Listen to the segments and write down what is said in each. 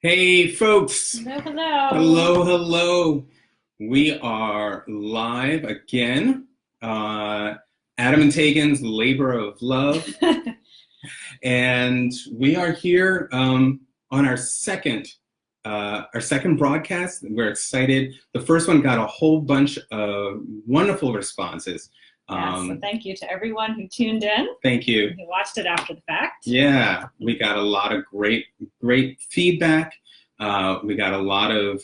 Hey, folks. Hello, hello. Hello, hello. We are live again. Adam and Tegan's Labor of Love. And we are here on our second broadcast. We're excited. The first one got a whole bunch of wonderful responses. So thank you to everyone who tuned in. Thank you. Who watched it after the fact. Yeah, we got a lot of great feedback. We got a lot of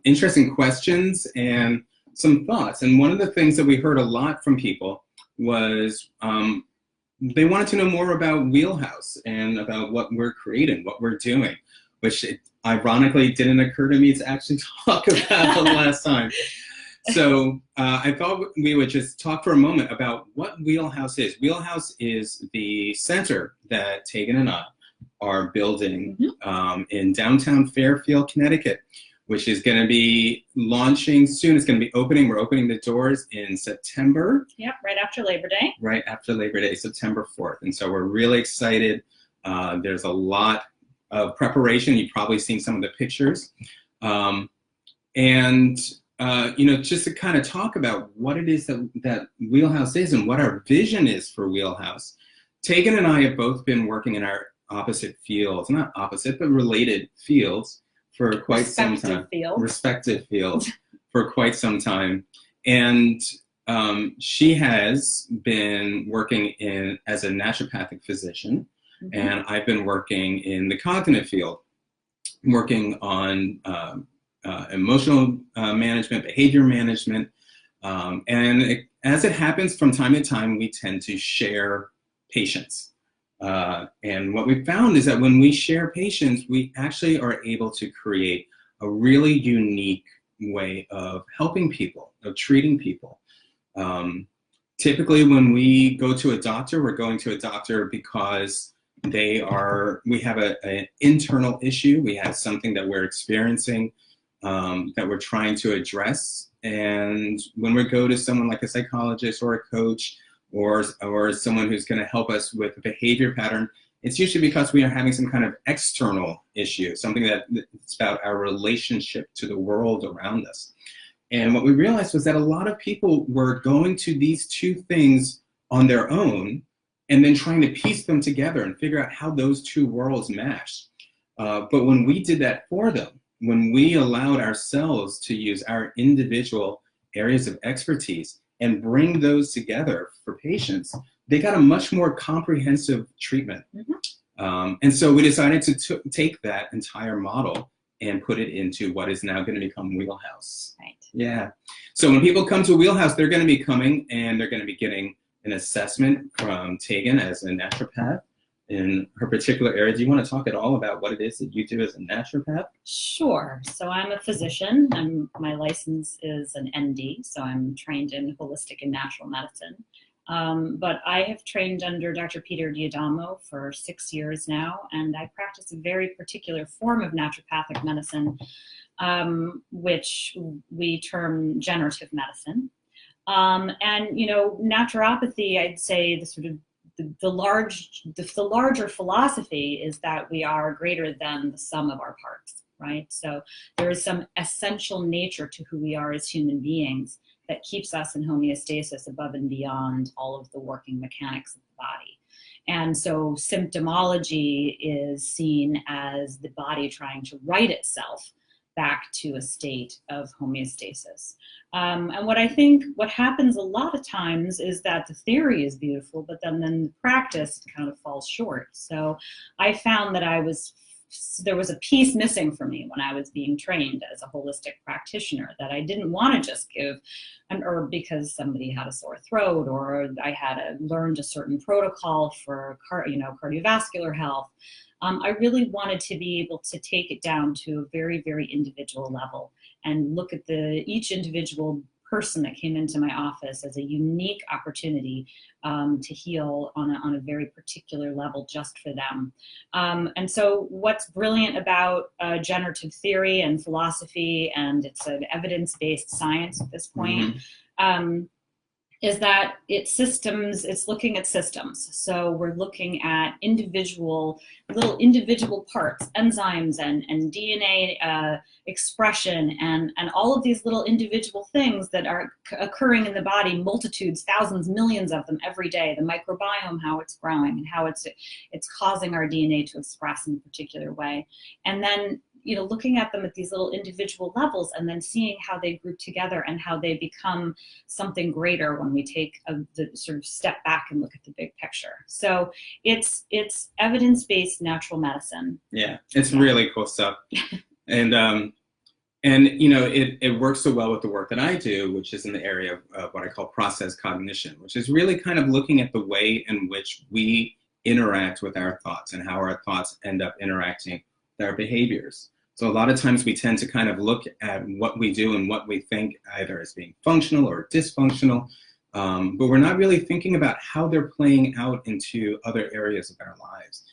interesting questions and some thoughts. And one of the things that we heard a lot from people was they wanted to know more about Wheelhouse and about what we're creating, what we're doing, which ironically didn't occur to me to actually talk about the last time. So I thought we would just talk for a moment about what Wheelhouse is. Wheelhouse is the center that Tegan and I are building in downtown Fairfield, Connecticut, which is going to be launching soon. It's going to be opening. We're opening the doors in September. Yep, right after Labor Day. Right after Labor Day, September 4th. And so we're really excited. There's a lot of preparation. You've probably seen some of the pictures. You know, just to kind of talk about what it is that Wheelhouse is and what our vision is for Wheelhouse. Tegan and I have both been working in our opposite fields, not opposite, but related fields for quite some time. Respective fields for quite some time. And she has been working as a naturopathic physician, and I've been working in the cognitive field, working on emotional management, behavior management. As it happens from time to time, we tend to share patients. And what we found is that when we share patients, we actually are able to create a really unique way of helping people, of treating people. Typically, when we go to a doctor, we're going to a doctor because we have an internal issue. We have something that we're experiencing that we're trying to address. And when we go to someone like a psychologist or a coach, or someone who's going to help us with a behavior pattern, it's usually because we are having some kind of external issue, something that's about our relationship to the world around us. And what we realized was that a lot of people were going to these two things on their own and then trying to piece them together and figure out how those two worlds match. But when we did that for them, when we allowed ourselves to use our individual areas of expertise and bring those together for patients, they got a much more comprehensive treatment. And so we decided to take that entire model and put it into what is now going to become Wheelhouse. Right. Yeah. So when people come to Wheelhouse, they're going to be coming and they're going to be getting an assessment from Tegan as a naturopath in her particular area. Do you want to talk at all about what it is that you do as a naturopath? Sure. So I'm a physician. My license is an MD, so I'm trained in holistic and natural medicine. But I have trained under Dr. 𝕝𝕝 𝕝𝕉 for 6 years now, and I practice a very particular form of naturopathic medicine, which we term generative medicine. And, you know, naturopathy, I'd say the larger philosophy is that we are greater than the sum of our parts, right? So there is some essential nature to who we are as human beings that keeps us in homeostasis above and beyond all of the working mechanics of the body. And so symptomology is seen as the body trying to right itself back to a state of homeostasis. And what happens a lot of times is that the theory is beautiful, but then the practice kind of falls short. So I found that there was a piece missing for me when I was being trained as a holistic practitioner, that I didn't want to just give an herb because somebody had a sore throat, or I had learned a certain protocol for cardiovascular health. I really wanted to be able to take it down to a very, very individual level and look at each individual person that came into my office as a unique opportunity to heal on a very particular level just for them. And so what's brilliant about generative theory and philosophy, and it's an evidence-based science at this point, is that it's looking at systems. So we're looking at little individual parts, enzymes and DNA expression and all of these little individual things that are occurring in the body, multitudes, thousands, millions of them every day, the microbiome, how it's growing and how it's causing our DNA to express in a particular way. And then looking at them at these little individual levels and then seeing how they group together and how they become something greater when we take the sort of step back and look at the big picture. So it's evidence-based natural medicine. Yeah, it's really cool stuff. And it works so well with the work that I do, which is in the area of what I call process cognition, which is really kind of looking at the way in which we interact with our thoughts and how our thoughts end up interacting with our behaviors. So a lot of times we tend to kind of look at what we do and what we think either as being functional or dysfunctional, but we're not really thinking about how they're playing out into other areas of our lives,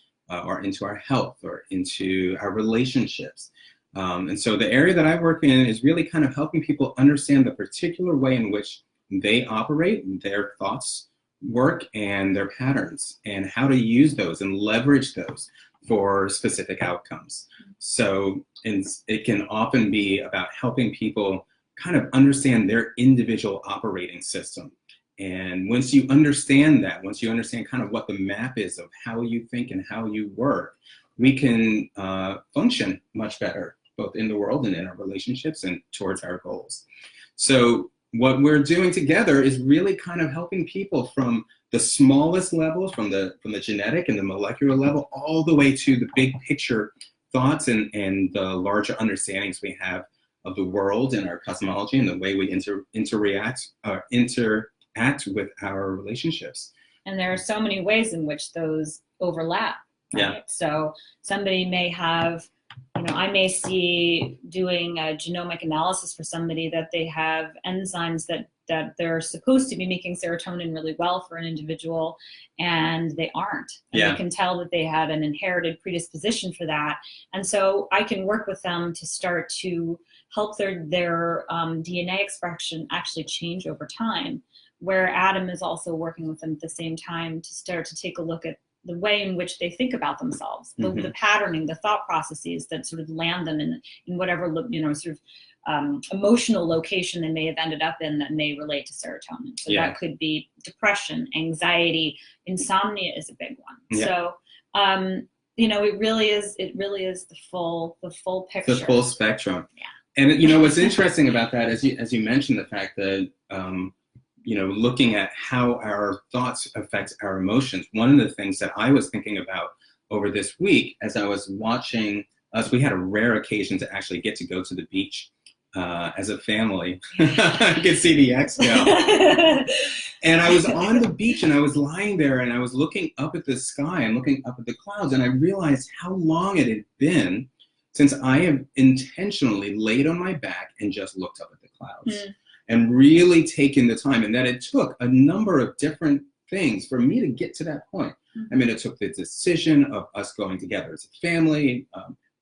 or into our health or into our relationships. And so the area that I work in is really kind of helping people understand the particular way in which they operate, their thoughts work and their patterns, and how to use those and leverage those for specific outcomes. So it can often be about helping people kind of understand their individual operating system. And once you understand that, once you understand kind of what the map is of how you think and how you work, we can function much better, both in the world and in our relationships and towards our goals. So what we're doing together is really kind of helping people from the smallest levels, from the genetic and the molecular level, all the way to the big picture thoughts and the larger understandings we have of the world and our cosmology and the way we interact with our relationships. And there are so many ways in which those overlap. Right? Yeah. So somebody may have, I may see doing a genomic analysis for somebody that they have enzymes that they're supposed to be making serotonin really well for an individual, and they aren't. And Yeah. they can tell that they had an inherited predisposition for that. And so I can work with them to start to help their DNA expression actually change over time, where Adam is also working with them at the same time to start to take a look at the way in which they think about themselves, the patterning, the thought processes that sort of land them in whatever, sort of emotional location they may have ended up in that may relate to serotonin. So that could be depression, anxiety, insomnia is a big one. Yeah. So, it really is the full picture. The full spectrum. Yeah. And what's interesting about that, as you mentioned, the fact that looking at how our thoughts affect our emotions. One of the things that I was thinking about over this week as I was watching us, we had a rare occasion to actually get to go to the beach as a family. I could see the X go. And I was on the beach and I was lying there and I was looking up at the sky and looking up at the clouds, and I realized how long it had been since I have intentionally laid on my back and just looked up at the clouds. And really taken the time, and that it took a number of different things for me to get to that point. I mean, it took the decision of us going together as a family,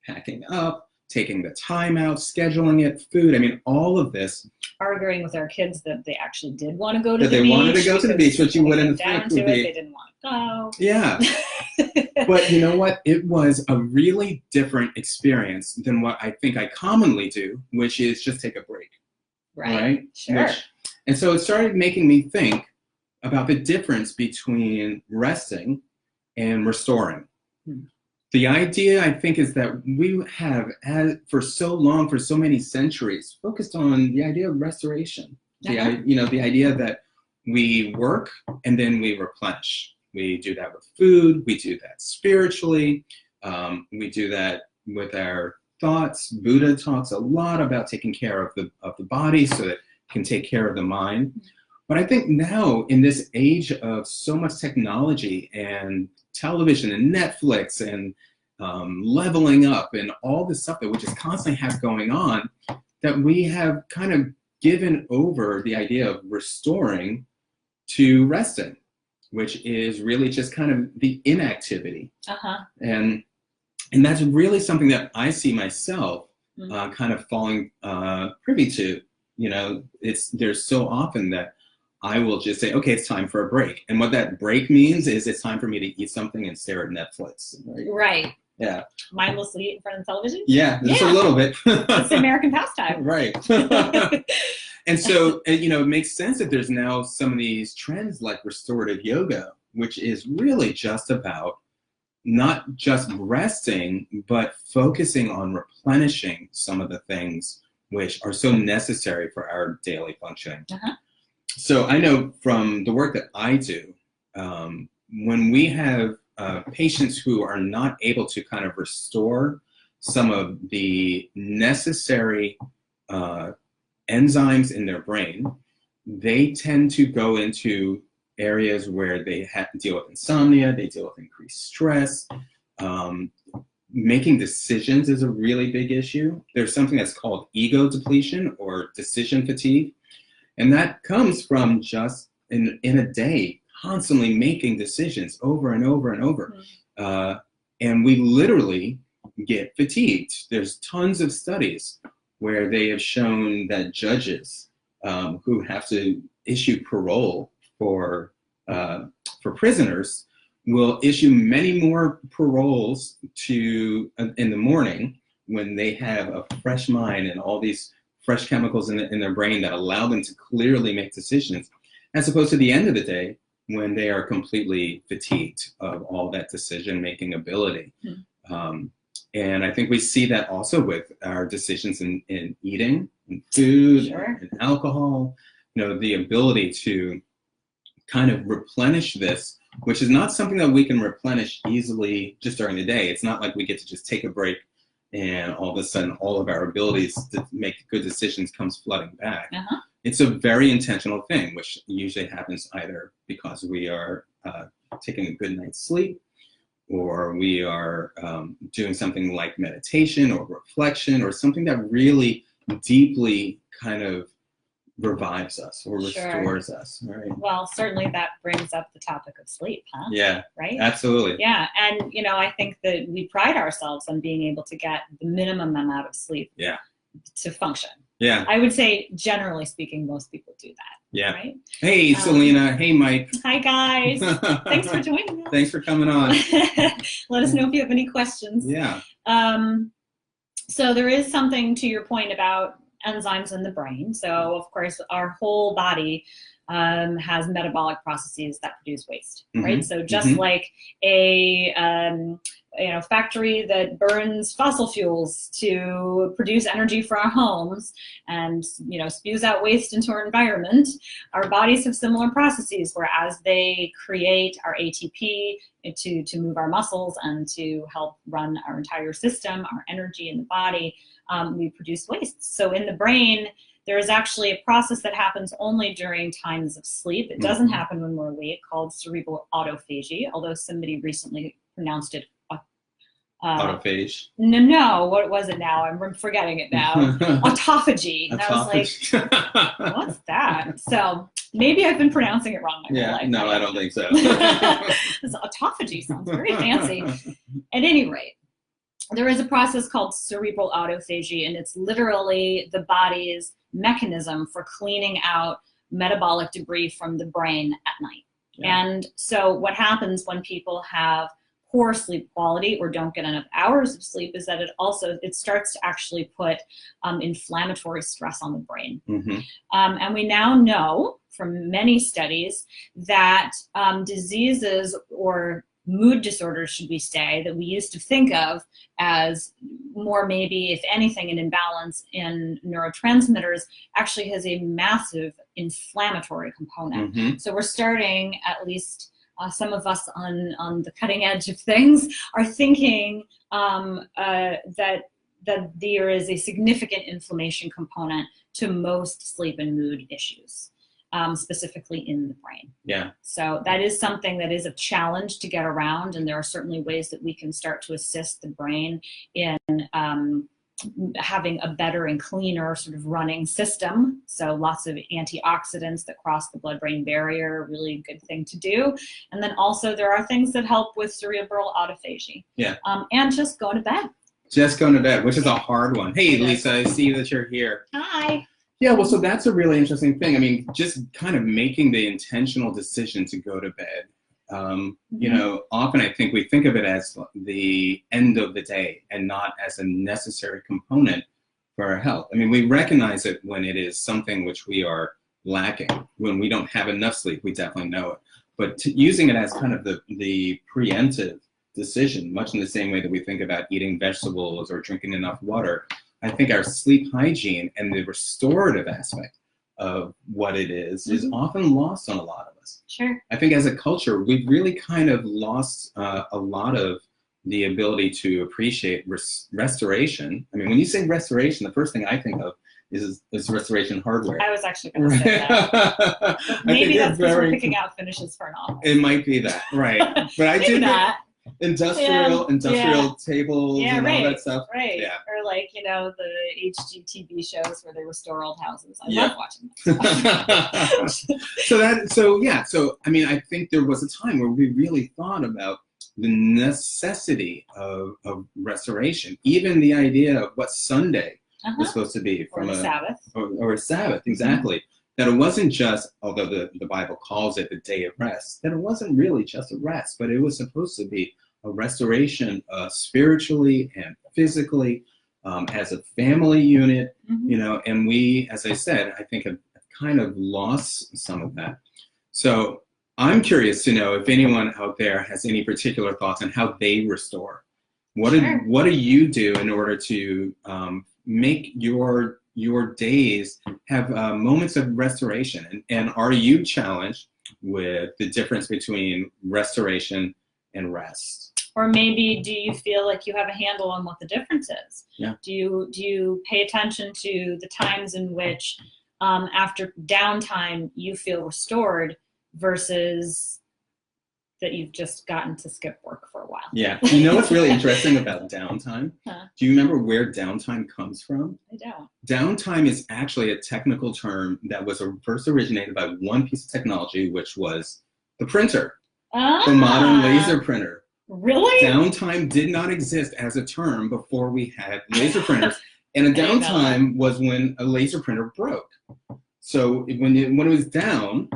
packing up, taking the time out, scheduling it, food. I mean, all of this. Arguing with our kids that they actually did want to go to the beach. That they wanted to go to the beach, which you wouldn't think would be. They didn't want to go. Yeah. But you know what? It was a really different experience than what I think I commonly do, which is just take a break. Right? Sure. And so it started making me think about the difference between resting and restoring. The idea, I think, is that we have, for so long, for so many centuries, focused on the idea of restoration. The idea that we work and then we replenish. We do that with food. We do that spiritually. We do that with our thoughts. Buddha talks a lot about taking care of the body so that it can take care of the mind. But I think now, in this age of so much technology and television and Netflix and leveling up and all this stuff that we just constantly have going on, that we have kind of given over the idea of restoring to resting, which is really just kind of the inactivity. And that's really something that I see myself kind of falling privy to. There's so often that I will just say, okay, it's time for a break. And what that break means is it's time for me to eat something and stare at Netflix. Right. Right. Yeah. Mindlessly in front of the television? Yeah, just a little bit. It's the American pastime. Right. And so, you know, it makes sense that there's now some of these trends like restorative yoga, which is really just about not just resting, but focusing on replenishing some of the things which are so necessary for our daily functioning. So I know from the work that I do, when we have patients who are not able to kind of restore some of the necessary enzymes in their brain, they tend to go into areas where they have to deal with insomnia, they deal with increased stress. Making decisions is a really big issue. There's something that's called ego depletion or decision fatigue. And that comes from just in a day, constantly making decisions over and over and over. And we literally get fatigued. There's tons of studies where they have shown that judges who have to issue parole for prisoners will issue many more paroles in the morning when they have a fresh mind and all these fresh chemicals in their brain that allow them to clearly make decisions, as opposed to the end of the day when they are completely fatigued of all that decision-making ability. And I think we see that also with our decisions in eating, and food, and alcohol, you know, the ability to kind of replenish this, which is not something that we can replenish easily just during the day. It's not like we get to just take a break and all of a sudden all of our abilities to make good decisions comes flooding back. It's a very intentional thing, which usually happens either because we are taking a good night's sleep, or we are doing something like meditation or reflection or something that really deeply kind of revives us or restores us. Right. Well, certainly that brings up the topic of sleep, huh? Yeah. Right? Absolutely. Yeah. And, you know, I think that we pride ourselves on being able to get the minimum amount of sleep to function. Yeah. I would say, generally speaking, most people do that. Yeah. Right? Hey, Selena. Hey, Mike. Hi, guys. Thanks for joining us. Thanks for coming on. Let us know if you have any questions. Yeah. So there is something to your point about enzymes in the brain. So, of course, our whole body has metabolic processes that produce waste, right? So just like a factory that burns fossil fuels to produce energy for our homes and spews out waste into our environment, our bodies have similar processes where as they create our ATP to move our muscles and to help run our entire system, our energy in the body, we produce waste. So in the brain, there is actually a process that happens only during times of sleep. It doesn't happen when we're awake, called cerebral autophagy, although somebody recently pronounced it autophage. No, what was it now? I'm forgetting it now. Autophagy. And I was like, what's that? So maybe I've been pronouncing it wrong my whole life. No, I don't think so. Autophagy sounds very fancy. At any rate, there is a process called cerebral autophagy, and it's literally the body's mechanism for cleaning out metabolic debris from the brain at night. And so what happens when people have poor sleep quality or don't get enough hours of sleep is that it starts to actually put inflammatory stress on the brain. And we now know from many studies that diseases or mood disorders, should we say, that we used to think of as more maybe, if anything, an imbalance in neurotransmitters, actually has a massive inflammatory component. So we're starting, at least some of us on the cutting edge of things, are thinking that there is a significant inflammation component to most sleep and mood issues. Specifically in the brain. Yeah. So that is something that is a challenge to get around, and there are certainly ways that we can start to assist the brain in having a better and cleaner sort of running system. So lots of antioxidants that cross the blood-brain barrier, a really good thing to do. And then also there are things that help with cerebral autophagy. Yeah. And just go to bed. Just going to bed, which is a hard one. Hey, Lisa, I see that you're here. Hi. Yeah, well, so that's a really interesting thing. I mean, just kind of making the intentional decision to go to bed. You know, often I think we think of it as the end of the day and not as a necessary component for our health. I mean, we recognize it when it is something which we are lacking. When we don't have enough sleep, we definitely know it. But using it as kind of the preemptive decision, much in the same way that we think about eating vegetables or drinking enough water, I think our sleep hygiene and the restorative aspect of what it is often lost on a lot of us. Sure. I think as a culture, we've really kind of lost a lot of the ability to appreciate restoration. I mean, when you say restoration, the first thing I think of is restoration hardware. I was actually going to say that. But maybe that's because we're picking out finishes for an office. It might be that, right? But I do that. Industrial tables and all that stuff. Right. Yeah. Or like, you know, the HGTV shows where they restore old houses. I love watching that. So I mean, I think there was a time where we really thought about the necessity of restoration, even the idea of what Sunday was supposed to be from a Sabbath. Or a Sabbath, exactly. That it wasn't just, although the Bible calls it the day of rest, that it wasn't really just a rest, but it was supposed to be a restoration spiritually and physically, as a family unit, you know, and we, as I said, I think have kind of lost some of that. So I'm curious to know if anyone out there has any particular thoughts on how they restore. What do you do in order to make your days have moments of restoration? And are you challenged with the difference between restoration and rest? Or maybe do you feel like you have a handle on what the difference is? Yeah. Do you pay attention to the times in which after downtime you feel restored versus that you've just gotten to skip work for a while? Yeah. You know what's really interesting about downtime? Do you remember where downtime comes from? I don't. Downtime is actually a technical term that was first originated by one piece of technology, which was the printer, the modern laser printer. Really? Downtime did not exist as a term before we had laser printers. And a downtime was when a laser printer broke. So when it was down,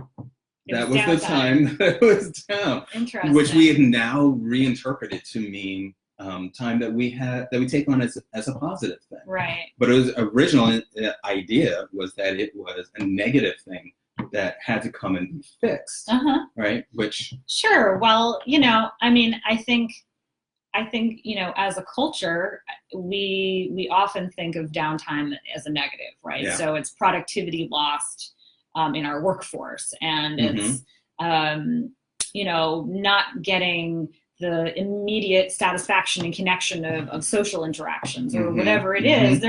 that was the time that it was down. Interesting. Which we have now reinterpreted to mean time that we take on as a positive thing. Right. But it was original idea was that it was a negative thing that had to come and be fixed. Right? Which sure. Well, you know, I mean, I think, you know, as a culture, we often think of downtime as a negative, right? Yeah. So it's productivity lost in our workforce, and it's you know, not getting the immediate satisfaction and connection of social interactions or whatever it is.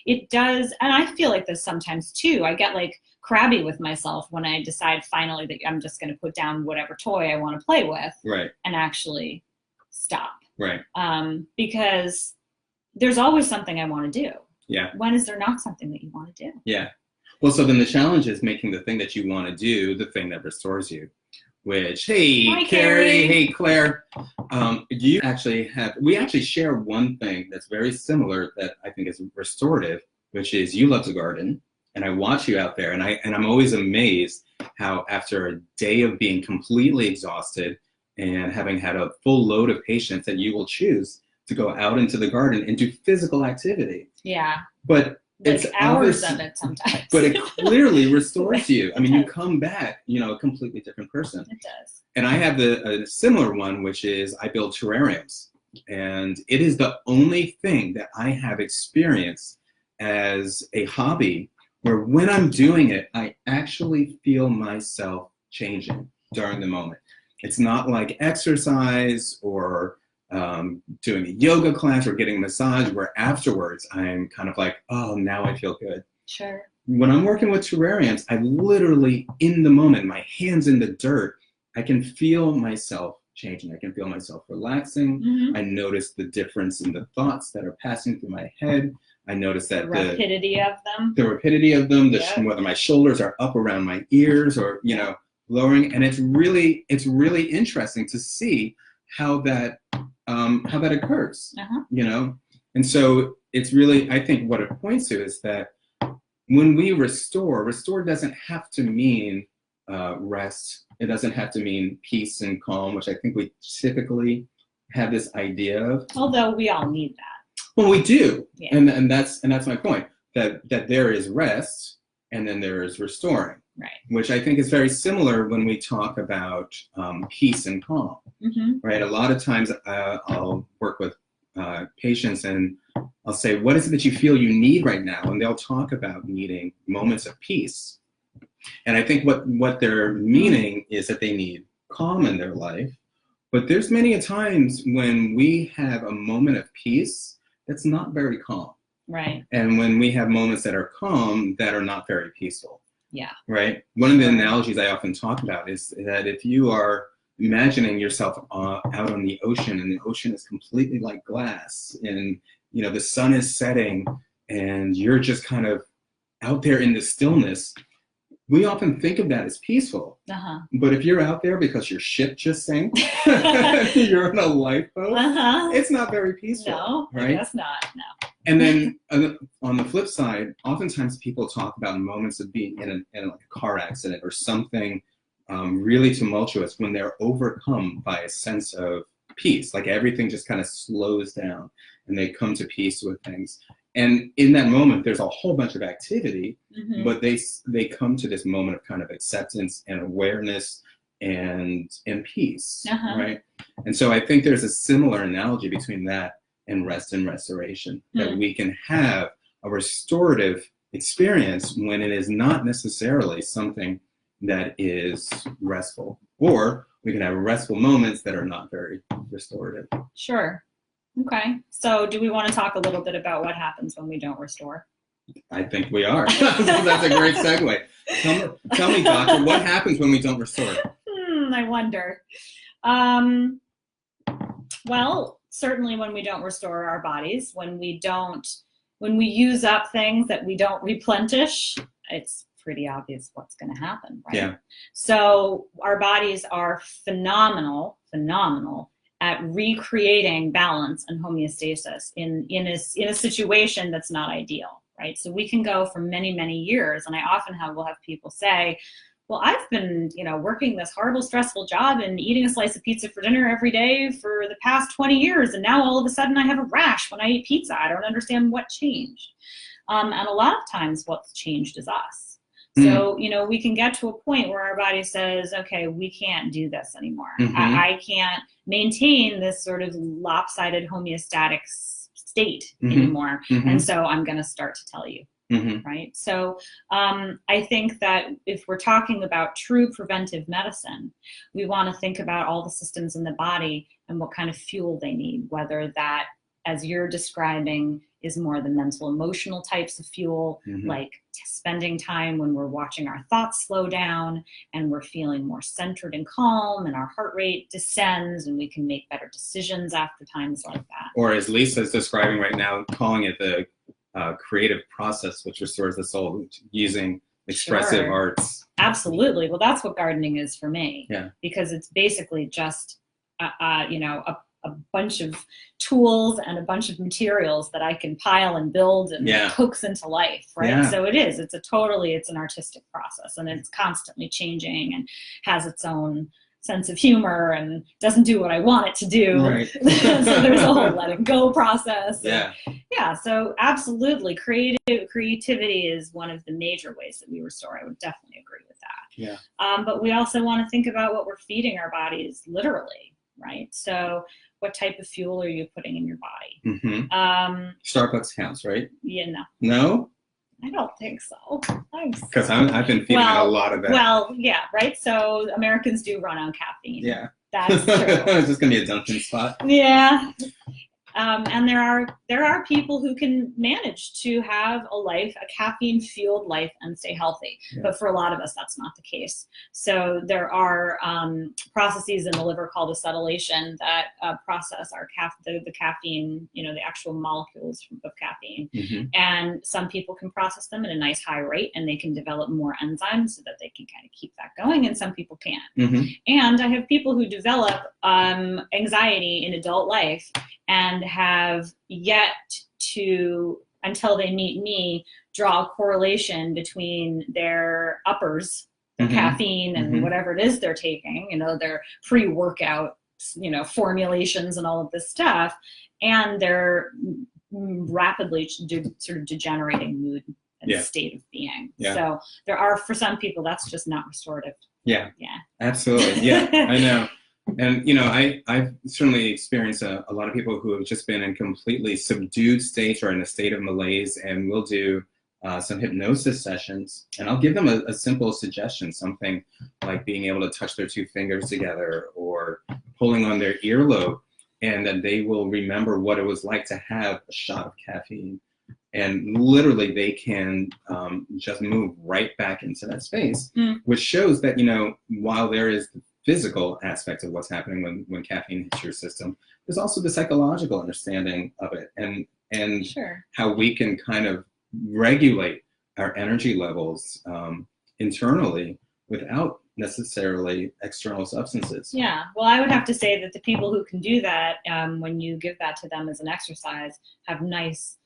It does, and I feel like this sometimes too. I get like crabby with myself when I decide finally that I'm just going to put down whatever toy I want to play with, right, and actually stop, right, because there's always something I want to do. Yeah. When is there not something that you want to do? Yeah. Well, so then the challenge is making the thing that you want to do the thing that restores you. Which, hey, hi, Carrie, hey, Claire, we actually share one thing that's very similar that I think is restorative, which is you love to garden, and I watch you out there, and I'm always amazed how after a day of being completely exhausted and having had a full load of patients that you will choose to go out into the garden and do physical activity. Yeah. But it's hours of it sometimes. But it clearly restores you. I mean, you come back, you know, a completely different person. It does. And I have a similar one, which is I build terrariums. And it is the only thing that I have experienced as a hobby where when I'm doing it, I actually feel myself changing during the moment. It's not like exercise or doing a yoga class or getting a massage where afterwards I'm kind of like, oh, now I feel good. Sure. When I'm working with terrariums, I literally, in the moment, my hands in the dirt, I can feel myself changing. I can feel myself relaxing. I notice the difference in the thoughts that are passing through my head. I notice that the rapidity of them. The rapidity of them, whether my shoulders are up around my ears or, you know, lowering. And it's really interesting to see how that occurs, you know? And so it's really, I think what it points to is that when we restore doesn't have to mean rest. It doesn't have to mean peace and calm, which I think we typically have this idea of. Although we all need that. Well, we do, yeah. and that's my point. That there is rest, and then there is restoring. Right. Which I think is very similar when we talk about peace and calm. Right. A lot of times I'll work with patients and I'll say, what is it that you feel you need right now? And they'll talk about needing moments of peace. And I think what they're meaning is that they need calm in their life. But there's many a times when we have a moment of peace that's not very calm. Right. And when we have moments that are calm that are not very peaceful. Yeah. Right. One of the analogies I often talk about is that if you are imagining yourself out on the ocean, and the ocean is completely like glass, and you know the sun is setting, and you're just kind of out there in the stillness, we often think of that as peaceful. But if you're out there because your ship just sank, you're in a lifeboat, it's not very peaceful. No, right? I guess not. No. And then on the flip side, oftentimes people talk about moments of being in a car accident or something really tumultuous when they're overcome by a sense of peace, like everything just kind of slows down and they come to peace with things. And in that moment, there's a whole bunch of activity, but they come to this moment of kind of acceptance and awareness and peace, right? And so I think there's a similar analogy between that and rest and restoration, that we can have a restorative experience when it is not necessarily something that is restful, or we can have restful moments that are not very restorative. Sure. Okay. So do we want to talk a little bit about what happens when we don't restore? I think we are. That's a great segue. Tell me, doctor, what happens when we don't restore? I wonder. Well, certainly when we don't restore our bodies, when we use up things that we don't replenish, it's pretty obvious what's going to happen, right? Yeah. So our bodies are phenomenal at recreating balance and homeostasis in a situation that's not ideal, right? So we can go for many, many years, and I often will have people say, well, I've been, working this horrible, stressful job and eating a slice of pizza for dinner every day for the past 20 years, and now all of a sudden I have a rash when I eat pizza. I don't understand what changed. And a lot of times what's changed is us. So, we can get to a point where our body says, okay, we can't do this anymore. I can't maintain this sort of lopsided homeostatic state anymore. And so I'm going to start to tell you. Right. So I think that if we're talking about true preventive medicine, we want to think about all the systems in the body and what kind of fuel they need, whether that, as you're describing, is more the mental emotional types of fuel, like spending time when we're watching our thoughts slow down and we're feeling more centered and calm and our heart rate descends and we can make better decisions after times like that. Or as Lisa's describing right now, calling it the creative process, which restores the soul using expressive arts. Absolutely. Well, that's what gardening is for me. Yeah. Because it's basically just, a bunch of tools and a bunch of materials that I can pile and build and coax into life, right? Yeah. So it's an artistic process, and it's constantly changing and has its own sense of humor and doesn't do what I want it to do. Right. So there's a whole letting go process. Yeah. Yeah. So absolutely, creativity is one of the major ways that we restore. I would definitely agree with that. Yeah. But we also want to think about what we're feeding our bodies literally, right? So what type of fuel are you putting in your body? Starbucks counts, right? Yeah, no. No? I don't think so. Because I've been feeding a lot of that. Well, yeah, right? So Americans do run on caffeine. Yeah. That's true. It's just going to be a Dunkin' spot. Yeah. And there are people who can manage to have a caffeine-fueled life and stay healthy. Yeah. But for a lot of us, that's not the case. So there are processes in the liver called acetylation that process the caffeine, the actual molecules of caffeine. And some people can process them at a nice high rate, and they can develop more enzymes so that they can kind of keep that going, and some people can't. And I have people who develop anxiety in adult life and have yet to until they meet me, draw a correlation between their uppers, the caffeine and whatever it is they're taking, you know, their pre-workout, you know, formulations and all of this stuff, and their rapidly sort of degenerating mood and state of being. So there are, for some people, that's just not restorative. Yeah, absolutely. Yeah, I know. And, you know, I've certainly experienced a lot of people who have just been in completely subdued states or in a state of malaise, and we'll do some hypnosis sessions, and I'll give them a simple suggestion, something like being able to touch their two fingers together or pulling on their earlobe, and then they will remember what it was like to have a shot of caffeine. And literally they can just move right back into that space, which shows that, you know, while there is the physical aspect of what's happening when caffeine hits your system, there's also the psychological understanding of it, and how we can kind of regulate our energy levels internally without necessarily external substances. Yeah, well, I would have to say that the people who can do that, when you give that to them as an exercise, have nice,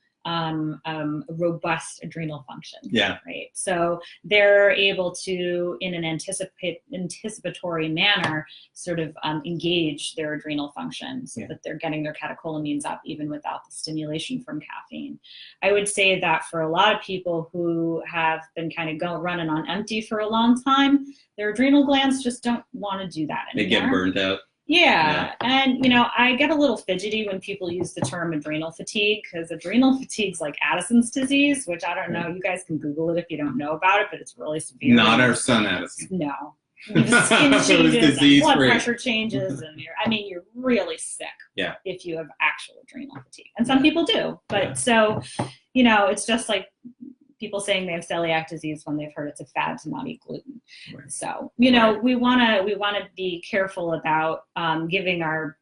robust adrenal function. Yeah. Right. So they're able to, in an anticipatory manner, sort of engage their adrenal function, so that they're getting their catecholamines up even without the stimulation from caffeine. I would say that for a lot of people who have been kind of running on empty for a long time, their adrenal glands just don't want to do that anymore. They get burned out. Yeah, and you know, I get a little fidgety when people use the term adrenal fatigue, because adrenal fatigue's like Addison's disease, which I don't know. You guys can Google it if you don't know about it, but it's really severe. Not our son Addison. No. The skin changes, and blood pressure changes, and you're really sick if you have actual adrenal fatigue. And some people do, but so, you know, it's just like people saying they have celiac disease when they've heard it's a fad to not eat gluten. Right. So, you know, we want to be careful about giving our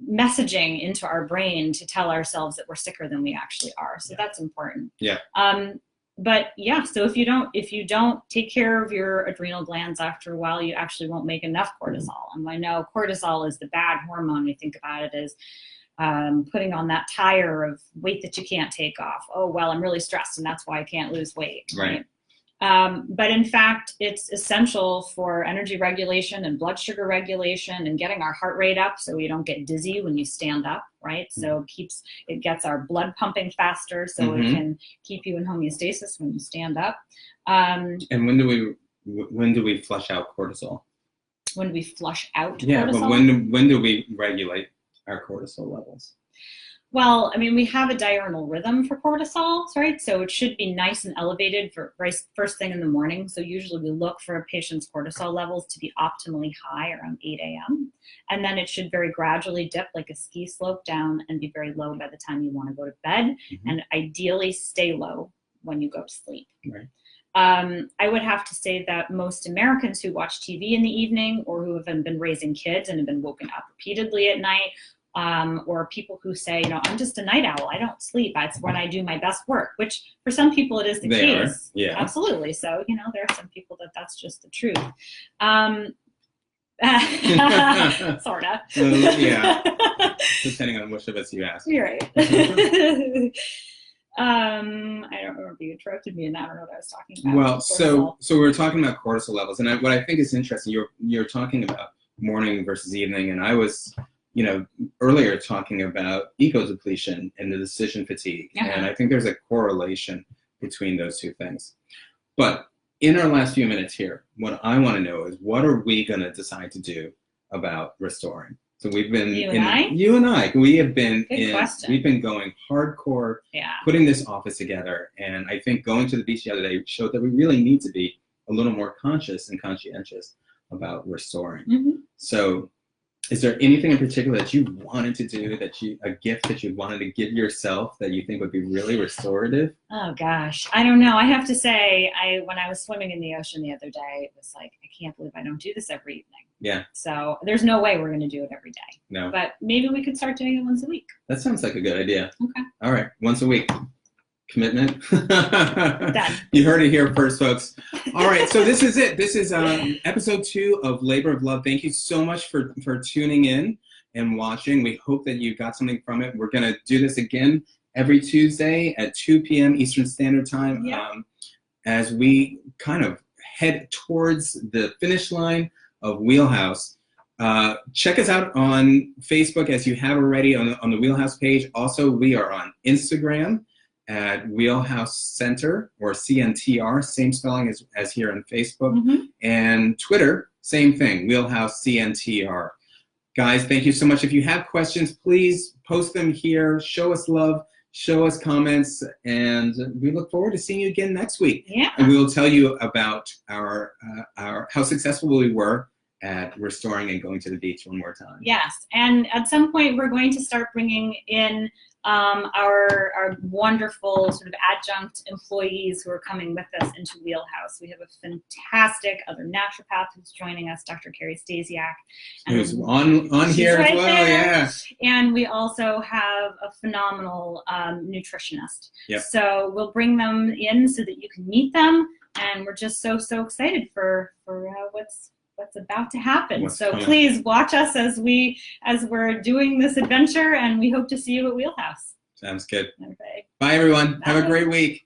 messaging into our brain to tell ourselves that we're sicker than we actually are. So that's important. Yeah. But yeah, so if you don't take care of your adrenal glands after a while, you actually won't make enough cortisol. And I know cortisol is the bad hormone. We think about it as putting on that tire of weight that you can't take off. Oh, well, I'm really stressed and that's why I can't lose weight. Right. But in fact, it's essential for energy regulation and blood sugar regulation and getting our heart rate up so you don't get dizzy when you stand up, right? So it gets our blood pumping faster, so it can keep you in homeostasis when you stand up. And when do we flush out cortisol? When do we flush out cortisol? Yeah, but when do we regulate our cortisol levels? Well, I mean, we have a diurnal rhythm for cortisol, right? So it should be nice and elevated for first thing in the morning. So usually we look for a patient's cortisol levels to be optimally high around 8 a.m. And then it should very gradually dip like a ski slope down and be very low by the time you want to go to bed, and ideally stay low when you go to sleep. Right. I would have to say that most Americans who watch TV in the evening, or who have been raising kids and have been woken up repeatedly at night, or people who say, you know, I'm just a night owl, I don't sleep, it's when I do my best work, which for some people it is the case. Yeah. Absolutely. So, you know, there are some people that's just the truth. Sort of. Yeah. Depending on which of us you ask. You're right. I don't remember, you interrupted me and I don't know what I was talking about. Well, so we were talking about cortisol levels, and what I think is interesting, you're talking about morning versus evening, and I was, you know, earlier talking about ego depletion and the decision fatigue, and I think there's a correlation between those two things. But in our last few minutes here, what I want to know is, what are we going to decide to do about restoring? So we've been, we have been we've been going hardcore, putting this office together, and I think going to the beach the other day showed that we really need to be a little more conscious and conscientious about restoring. So is there anything in particular that you wanted to do, a gift that you wanted to give yourself that you think would be really restorative? Oh gosh, I don't know. I have to say, when I was swimming in the ocean the other day, it was like, I can't believe I don't do this every evening. Yeah. So there's no way we're going to do it every day. No. But maybe we could start doing it once a week. That sounds like a good idea. Okay. All right, once a week. Commitment. Done. You heard it here first, folks. All right, so this is it. This is episode 2 of Labor of Love. Thank you so much for tuning in and watching. We hope that you got something from it. We're going to do this again every Tuesday at 2 p.m. Eastern Standard Time. Yeah. As we kind of head towards the finish line of Wheelhouse. Check us out on Facebook as you have already on the Wheelhouse page. Also, we are on Instagram at Wheelhouse Center, or CNTR, same spelling as here on Facebook. Mm-hmm. And Twitter, same thing, Wheelhouse CNTR. Guys, thank you so much. If you have questions, please post them here. Show us love. Show us comments, and we look forward to seeing you again next week. Yeah. And we will tell you about our how successful we were at restoring and going to the beach one more time. Yes, and at some point we're going to start bringing in our wonderful sort of adjunct employees who are coming with us into Wheelhouse. We have a fantastic other naturopath who's joining us, Dr. 𝔸𝔻𝔸𝕑𝕄 Who's on here right as well, there. yeah. And we also have a phenomenal nutritionist. Yep. So we'll bring them in so that you can meet them, and we're just so excited for what's about to happen. So please watch us as we're doing this adventure, and we hope to see you at Wheelhouse. Sounds good. Okay. Bye, everyone. Bye. Have a great week.